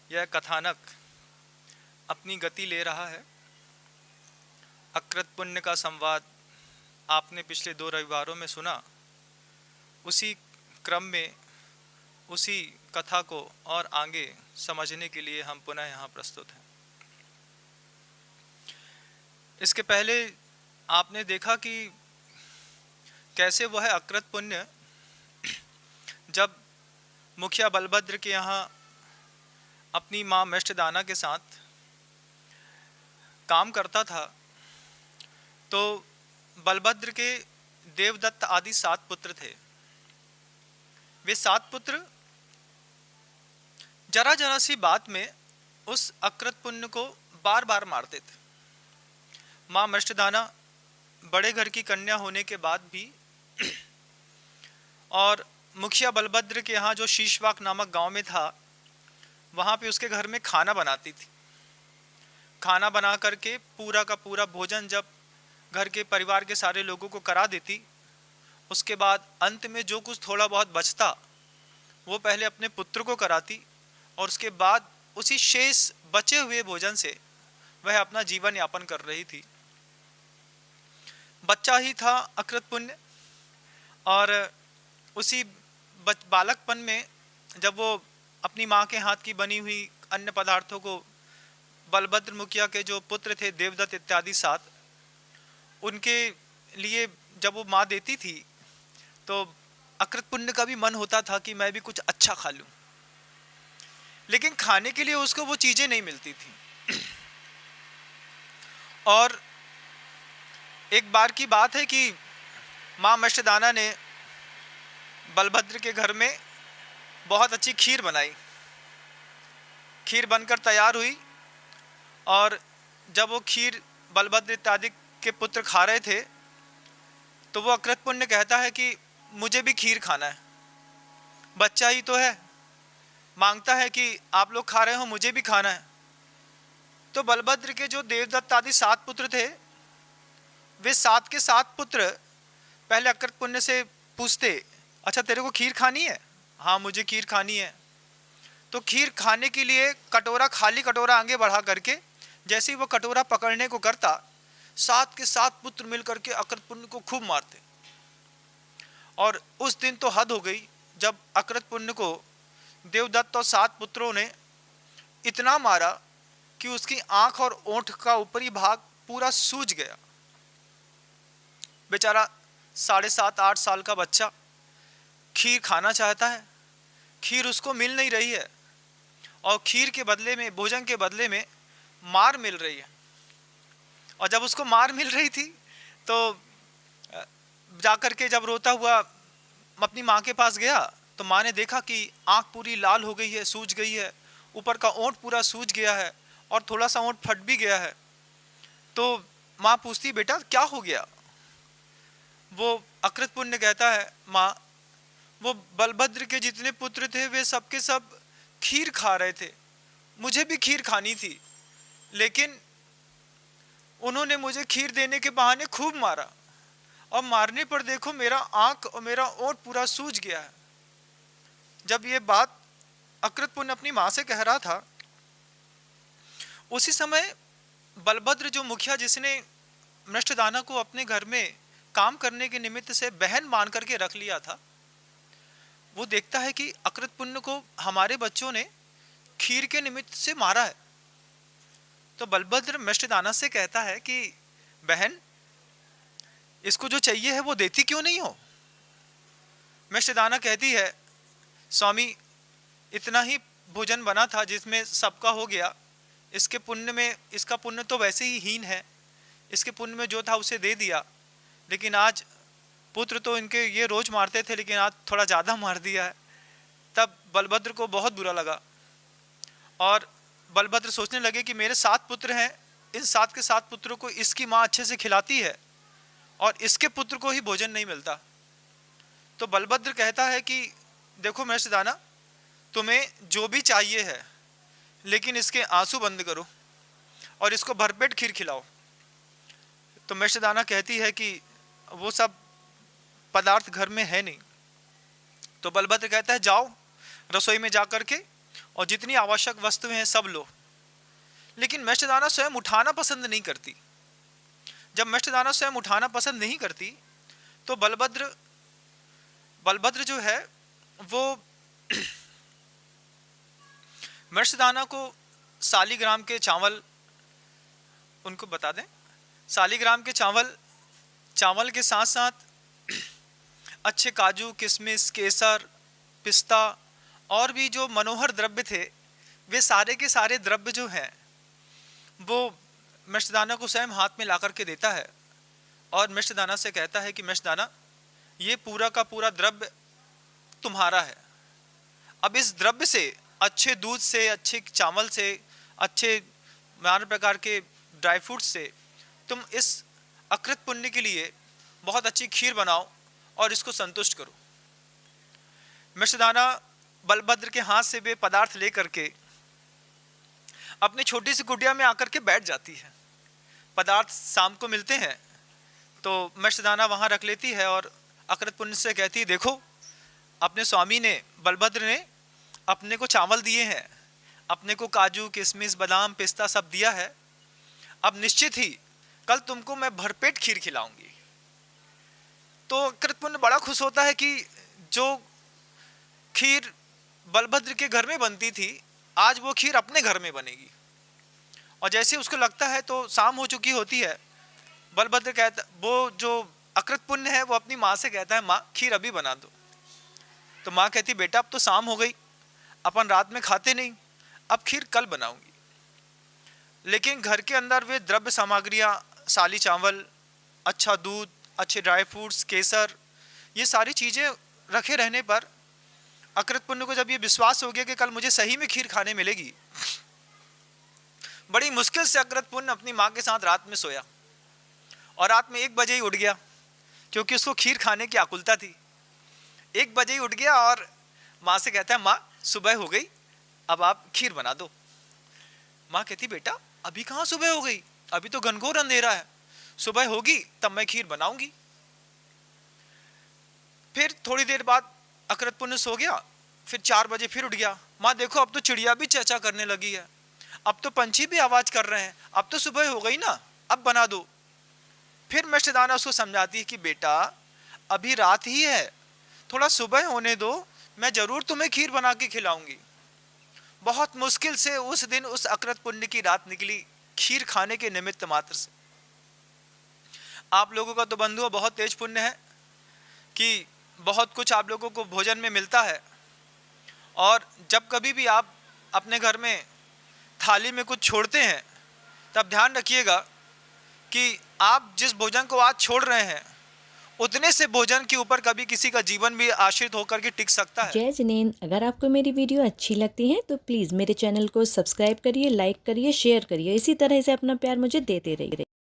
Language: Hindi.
यह कथानक अपनी गति ले रहा है। अकृत पुण्य का संवाद आपने पिछले 2 रविवारों में सुना। उसी क्रम में उसी कथा को और आगे समझने के लिए हम पुनः यहाँ प्रस्तुत हैं। इसके पहले आपने देखा कि कैसे वह अकृत पुण्य जब मुखिया बलभद्र के यहाँ अपनी माँ मृष्टदाना के साथ काम करता था, तो बलभद्र के देवदत्त आदि 7 पुत्र थे। वे 7 पुत्र जरा जरा सी बात में उस अकृत पुण्य को बार बार मारते थे। माँ मृष्टदाना बड़े घर की कन्या होने के बाद भी और मुखिया बलभद्र के यहाँ जो शीशवाक नामक गांव में था, वहाँ पे उसके घर में खाना बनाती थी। खाना बना करके पूरा का पूरा भोजन जब घर के परिवार के सारे लोगों को करा देती, उसके बाद अंत में जो कुछ थोड़ा बहुत बचता वो पहले अपने पुत्र को कराती और उसके बाद उसी शेष बचे हुए भोजन से वह अपना जीवन यापन कर रही थी। बच्चा ही था अकृत पुण्य, और उसी बालकपन में जब वो अपनी माँ के हाथ की बनी हुई अन्य पदार्थों को बलभद्र मुखिया के जो पुत्र थे देवदत्त इत्यादि 7, उनके लिए जब वो माँ देती थी तो अकृत पुण्य का भी मन होता था कि मैं भी कुछ अच्छा खा लूं, लेकिन खाने के लिए उसको वो चीजें नहीं मिलती थी। और एक बार की बात है कि माँ मृष्टदाना ने बलभद्र के घर में बहुत अच्छी खीर बनाई। खीर बनकर तैयार हुई और जब वो खीर बलभद्र इत्यादि के पुत्र खा रहे थे तो वो अकृत पुण्य कहता है कि मुझे भी खीर खाना है। बच्चा ही तो है, मांगता है कि आप लोग खा रहे हो, मुझे भी खाना है। तो बलभद्र के जो देवदत्त आदि 7 पुत्र थे, वे 7 के 7 पुत्र पहले अकृत पुण्य से पूछते, अच्छा तेरे को खीर खानी है? हाँ मुझे खीर खानी है। तो खीर खाने के लिए कटोरा, खाली कटोरा आगे बढ़ा करके जैसे ही वो कटोरा पकड़ने को करता, 7 के 7 पुत्र मिलकर के अकृत पुण्य को खूब मारते। और उस दिन तो हद हो गई जब अकृत पुण्य को देवदत्त और 7 पुत्रों ने इतना मारा कि उसकी आंख और ओंठ का ऊपरी भाग पूरा सूज गया। बेचारा 7.5-8 साल का बच्चा खीर खाना चाहता है, खीर उसको मिल नहीं रही है, और खीर के बदले में, भोजन के बदले में मार मिल रही है। और जब उसको मार मिल रही थी तो जाकर के जब रोता हुआ अपनी माँ के पास गया तो माँ ने देखा कि आँख पूरी लाल हो गई है, सूज गई है, ऊपर का ओंठ पूरा सूज गया है और थोड़ा सा ओंठ फट भी गया है। तो माँ पूछती, बेटा क्या हो गया? वो अकृत पुण्य कहता है, माँ वो बलभद्र के जितने पुत्र थे वे सबके सब खीर खा रहे थे, मुझे भी खीर खानी थी, लेकिन उन्होंने मुझे खीर देने के बहाने खूब मारा, और मारने पर देखो मेरा आंख और मेरा ओंठ पूरा सूज गया है। जब ये बात अकृत पुण्य अपनी माँ से कह रहा था, उसी समय बलभद्र जो मुखिया जिसने मृष्टदाना को अपने घर में काम करने के निमित्त से बहन मान करके रख लिया था, वो देखता है कि अकृत पुण्य को हमारे बच्चों ने खीर के निमित्त से मारा है। तो बलभद्र मृष्टदाना से कहता है कि बहन, इसको जो चाहिए है वो देती क्यों नहीं हो? मृष्टदाना कहती है, स्वामी इतना ही भोजन बना था जिसमें सबका हो गया, इसके पुण्य में, इसका पुण्य तो वैसे ही हीन है, इसके पुण्य में जो था उसे दे दिया, लेकिन आज पुत्र तो इनके ये रोज मारते थे, लेकिन आज थोड़ा ज़्यादा मार दिया है। तब बलभद्र को बहुत बुरा लगा और बलभद्र सोचने लगे कि मेरे 7 पुत्र हैं, इन 7 के 7 पुत्रों को इसकी माँ अच्छे से खिलाती है और इसके पुत्र को ही भोजन नहीं मिलता। तो बलभद्र कहता है कि देखो मृष्टदाना, तुम्हें जो भी चाहिए है, लेकिन इसके आंसू बंद करो और इसको भरपेट खीर खिलाओ। तो मृष्टदाना कहती है कि वो सब पदार्थ घर में है नहीं। तो बलभद्र कहता है, जाओ रसोई में जा कर के और जितनी आवश्यक वस्तुएं हैं सब लो, लेकिन मिष्टदाना स्वयं उठाना पसंद नहीं करती। जब मिष्टदाना स्वयं उठाना पसंद नहीं करती तो बलभद्र जो है वो मिष्टदाना को सालीग्राम के चावल, उनको बता दें, सालीग्राम के चावल के साथ साथ अच्छे काजू, किशमिश, केसर, पिस्ता और भी जो मनोहर द्रव्य थे, वे सारे के सारे द्रव्य जो हैं वो मिष्टदाना को स्वयं हाथ में ला करके देता है और मिष्टदाना से कहता है कि मिष्टदाना, ये पूरा का पूरा द्रव्य तुम्हारा है। अब इस द्रव्य से, अच्छे दूध से, अच्छे चावल से, अच्छे नाना प्रकार के ड्राई फ्रूट से तुम इस अकृत पुण्य के लिए बहुत अच्छी खीर बनाओ और इसको संतुष्ट करो। मिष्टदाना बलभद्र के हाथ से वे पदार्थ लेकर के अपनी छोटी सी कुटिया में आकर के बैठ जाती है। पदार्थ शाम को मिलते हैं तो मिष्टदाना वहाँ रख लेती है और अकृत पुण्य से कहती है, देखो अपने स्वामी ने, बलभद्र ने अपने को चावल दिए हैं, अपने को काजू, किशमिश, बादाम, पिस्ता सब दिया है, अब निश्चित ही कल तुमको मैं भरपेट खीर खिलाऊंगी। तो अकृत पुण्य बड़ा खुश होता है कि जो खीर बलभद्र के घर में बनती थी, आज वो खीर अपने घर में बनेगी। और जैसे उसको लगता है तो शाम हो चुकी होती है, बलभद्र कहता, वो जो अकृत पुण्य है वो अपनी माँ से कहता है, माँ खीर अभी बना दो। तो माँ कहती, बेटा अब तो शाम हो गई, अपन रात में खाते नहीं, अब खीर कल बनाऊंगी। लेकिन घर के अंदर वे द्रव्य सामग्रियाँ, साली चावल, अच्छा दूध, अच्छे ड्राई फ्रूट्स, केसर, ये सारी चीज़ें रखे रहने पर अकृत पुण्य को जब ये विश्वास हो गया कि कल मुझे सही में खीर खाने मिलेगी, बड़ी मुश्किल से अकृत पुण्य अपनी माँ के साथ रात में सोया और रात में 1 बजे ही उठ गया, क्योंकि उसको खीर खाने की आकुलता थी। 1 बजे ही उठ गया और माँ से कहता है, माँ सुबह हो गई, अब आप खीर बना दो। माँ कहती, बेटा अभी कहाँ सुबह हो गई, अभी तो घनघोर अंधेरा है, सुबह होगी तब मैं खीर बनाऊंगी। फिर थोड़ी देर बाद अकृत पुण्य सो गया, फिर 4 बजे फिर उठ गया। माँ देखो अब तो चिड़िया भी चेंचा करने लगी है, अब तो पंछी भी आवाज कर रहे हैं, अब तो सुबह हो गई ना, अब बना दो। फिर मिष्टदाना उसको समझाती है कि बेटा अभी रात ही है, थोड़ा सुबह होने दो, मैं जरूर तुम्हें खीर बना के खिलाऊंगी। बहुत मुश्किल से उस दिन उस अकृत पुण्य की रात निकली खीर खाने के निमित्त मात्र से। आप लोगों का तो बंधुओं बहुत तेज पुण्य है कि बहुत कुछ आप लोगों को भोजन में मिलता है, और जब कभी भी आप अपने घर में थाली में कुछ छोड़ते हैं तब ध्यान रखिएगा कि आप जिस भोजन को आज छोड़ रहे हैं उतने से भोजन के ऊपर कभी किसी का जीवन भी आश्रित होकर के टिक सकता है। जय जिनेंद्र, अगर आपको मेरी वीडियो अच्छी लगती है तो प्लीज़ मेरे चैनल को सब्सक्राइब करिए, लाइक करिए, शेयर करिए। इसी तरह से अपना प्यार मुझे देते रहिए।